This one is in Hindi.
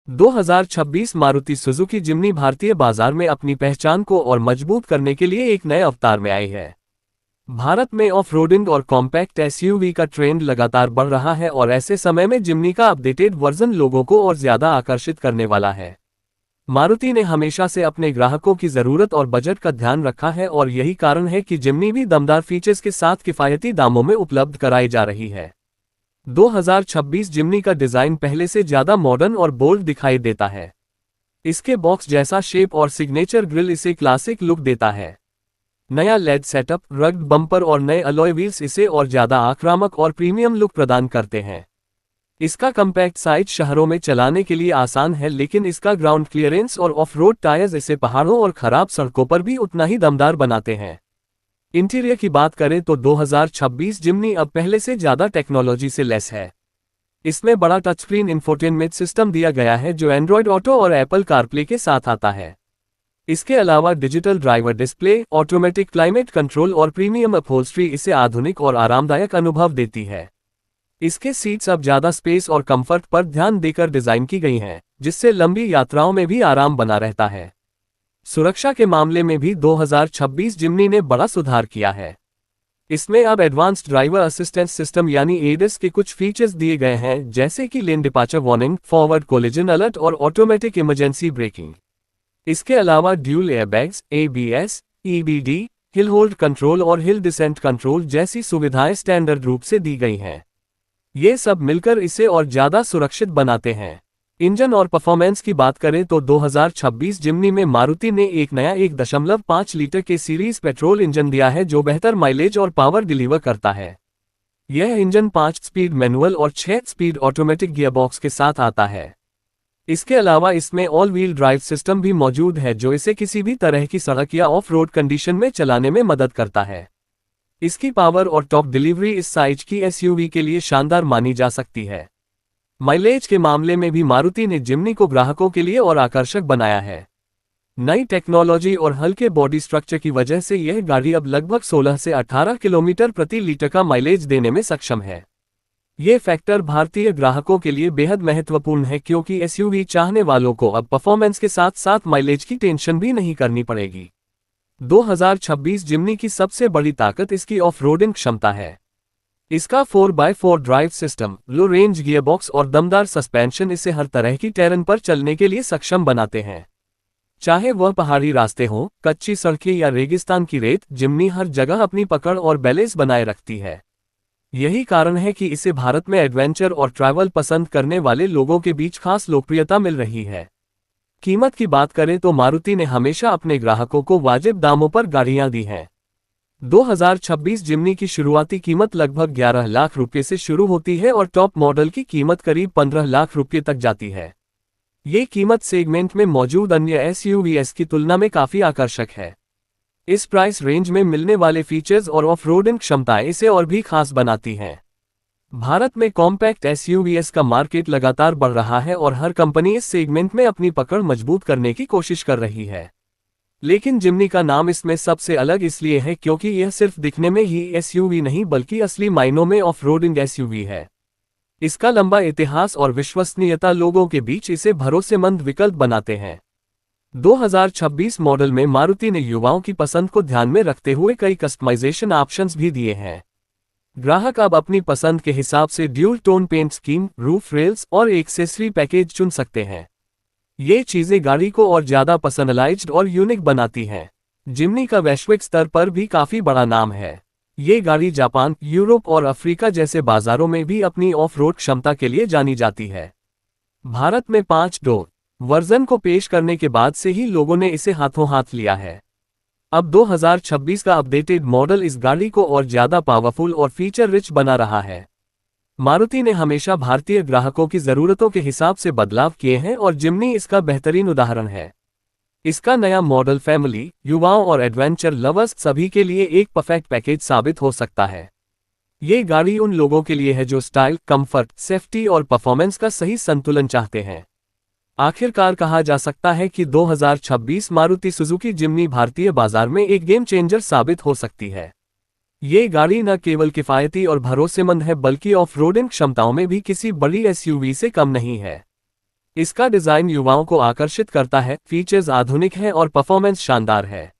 2026 मारुति सुजुकी जिम्नी भारतीय बाजार में अपनी पहचान को और मजबूत करने के लिए एक नए अवतार में आई है। भारत में ऑफ रोडिंग और कॉम्पैक्ट एसयूवी का ट्रेंड लगातार बढ़ रहा है और ऐसे समय में जिम्नी का अपडेटेड वर्जन लोगों को और ज्यादा आकर्षित करने वाला है। मारुति ने हमेशा से अपने ग्राहकों की जरूरत और बजट का ध्यान रखा है और यही कारण है कि जिम्नी भी दमदार फीचर्स के साथ किफायती दामों में उपलब्ध कराई जा रही है। 2026 जिम्नी का डिजाइन पहले से ज्यादा मॉडर्न और बोल्ड दिखाई देता है। इसके बॉक्स जैसा शेप और सिग्नेचर ग्रिल इसे क्लासिक लुक देता है। नया लेड सेटअप, रग्ड बम्पर और नए अलॉय व्हील्स इसे और ज्यादा आक्रामक और प्रीमियम लुक प्रदान करते हैं। इसका कम्पैक्ट साइज शहरों में चलाने के लिए आसान है, लेकिन इसका ग्राउंड क्लियरेंस और ऑफ रोड टायर्स इसे पहाड़ों और खराब सड़कों पर भी उतना ही दमदार बनाते हैं। इंटीरियर की बात करें तो 2026 जिम्नी अब पहले से ज्यादा टेक्नोलॉजी से लैस है। इसमें बड़ा टच स्क्रीन इंफोटेनमेंट सिस्टम दिया गया है जो एंड्रॉयड ऑटो और एप्पल कारप्ले के साथ आता है। इसके अलावा digital driver display, automatic climate control और प्रीमियम अपहोल्स्ट्री इसे आधुनिक और आरामदायक अनुभव देती है। इसके सीट्स अब ज्यादा स्पेस और कंफर्ट पर ध्यान देकर डिजाइन की गई हैं, जिससे लंबी यात्राओं में भी आराम बना रहता है। सुरक्षा के मामले में भी 2026 जिम्नी ने बड़ा सुधार किया है। इसमें अब एडवांस्ड ड्राइवर असिस्टेंस सिस्टम यानी एडीएस के कुछ फीचर्स दिए गए हैं, जैसे कि lane departure warning, forward collision alert और ऑटोमेटिक इमरजेंसी ब्रेकिंग। इसके अलावा dual airbags, ABS, EBD, hill hold control और हिल डिसेंट कंट्रोल जैसी सुविधाएं स्टैंडर्ड रूप से दी गई हैं। ये सब मिलकर इसे और ज्यादा सुरक्षित बनाते हैं। इंजन और परफॉर्मेंस की बात करें तो 2026 जिम्नी में मारुति ने एक नया 1.5 लीटर के सीरीज पेट्रोल इंजन दिया है जो बेहतर माइलेज और पावर डिलीवर करता है। यह इंजन 5 स्पीड मैनुअल और 6 स्पीड ऑटोमेटिक गियरबॉक्स के साथ आता है। इसके अलावा इसमें ऑल व्हील ड्राइव सिस्टम भी मौजूद है जो इसे किसी भी तरह की सड़क या ऑफ रोड कंडीशन में चलाने में मदद करता है। इसकी पावर और टॉर्क डिलीवरी इस साइज की एसयूवी के लिए शानदार मानी जा सकती है। माइलेज के मामले में भी मारुति ने जिम्नी को ग्राहकों के लिए और आकर्षक बनाया है। नई टेक्नोलॉजी और हल्के बॉडी स्ट्रक्चर की वजह से यह गाड़ी अब लगभग 16 से 18 किलोमीटर प्रति लीटर का माइलेज देने में सक्षम है। ये फैक्टर भारतीय ग्राहकों के लिए बेहद महत्वपूर्ण है, क्योंकि एसयूवी चाहने वालों को अब परफॉर्मेंस के साथ साथ माइलेज की टेंशन भी नहीं करनी पड़ेगी। 2026 जिम्नी की सबसे बड़ी ताकत इसकी ऑफ रोडिंग क्षमता है। इसका 4x4 ड्राइव सिस्टम, लो रेंज गियरबॉक्स और दमदार सस्पेंशन इसे हर तरह की टेरेन पर चलने के लिए सक्षम बनाते हैं। चाहे वह पहाड़ी रास्ते हों, कच्ची सड़कें या रेगिस्तान की रेत, जिम्नी हर जगह अपनी पकड़ और बैलेंस बनाए रखती है। यही कारण है कि इसे भारत में एडवेंचर और ट्रैवल पसंद करने वाले लोगों के बीच खास लोकप्रियता मिल रही है। कीमत की बात करें तो मारुति ने हमेशा अपने ग्राहकों को वाजिब दामों पर गाड़ियां दी हैं। 2026 जिम्नी की शुरुआती कीमत लगभग 11 लाख रुपये से शुरू होती है और टॉप मॉडल की कीमत करीब 15 लाख रुपये तक जाती है। ये कीमत सेगमेंट में मौजूद अन्य एसयूवीएस की तुलना में काफी आकर्षक है। इस प्राइस रेंज में मिलने वाले फीचर्स और ऑफ रोडिंग क्षमताएं इसे और भी खास बनाती हैं। भारत में कॉम्पैक्ट एसयूवीएस का मार्केट लगातार बढ़ रहा है और हर कंपनी इस सेगमेंट में अपनी पकड़ मजबूत करने की कोशिश कर रही है। लेकिन जिम्नी का नाम इसमें सबसे अलग इसलिए है क्योंकि यह सिर्फ दिखने में ही एसयूवी नहीं बल्कि असली मायनों में ऑफ रोडिंग एसयूवी है। इसका लंबा इतिहास और विश्वसनीयता लोगों के बीच इसे भरोसेमंद विकल्प बनाते हैं। 2026 मॉडल में मारुति ने युवाओं की पसंद को ध्यान में रखते हुए कई कस्टमाइजेशन ऑप्शंस भी दिए हैं। ग्राहक अब अपनी पसंद के हिसाब से dual tone paint scheme, roof rails और एक्सेसरी पैकेज चुन सकते हैं। ये चीजें गाड़ी को और ज्यादा पर्सनलाइज्ड और यूनिक बनाती हैं। जिम्नी का वैश्विक स्तर पर भी काफी बड़ा नाम है। ये गाड़ी जापान, यूरोप और अफ्रीका जैसे बाजारों में भी अपनी ऑफ रोड क्षमता के लिए जानी जाती है। भारत में 5 डोर वर्जन को पेश करने के बाद से ही लोगों ने इसे हाथों हाथ लिया है। अब 2026 का अपडेटेड मॉडल इस गाड़ी को और ज्यादा पावरफुल और फीचर रिच बना रहा है। मारुति ने हमेशा भारतीय ग्राहकों की जरूरतों के हिसाब से बदलाव किए हैं और जिम्नी इसका बेहतरीन उदाहरण है। इसका नया मॉडल फैमिली, युवाओं और एडवेंचर लवर्स सभी के लिए एक परफेक्ट पैकेज साबित हो सकता है। ये गाड़ी उन लोगों के लिए है जो स्टाइल, कंफर्ट, सेफ्टी और परफॉर्मेंस का सही संतुलन चाहते हैं। आखिरकार कहा जा सकता है कि 2026 मारुति सुजुकी जिम्नी भारतीय बाजार में एक गेम चेंजर साबित हो सकती है। ये गाड़ी न केवल किफायती और भरोसेमंद है बल्कि ऑफ रोडिंग क्षमताओं में भी किसी बड़ी एसयूवी से कम नहीं है। इसका डिज़ाइन युवाओं को आकर्षित करता है, फीचर्स आधुनिक हैं और परफॉर्मेंस शानदार है।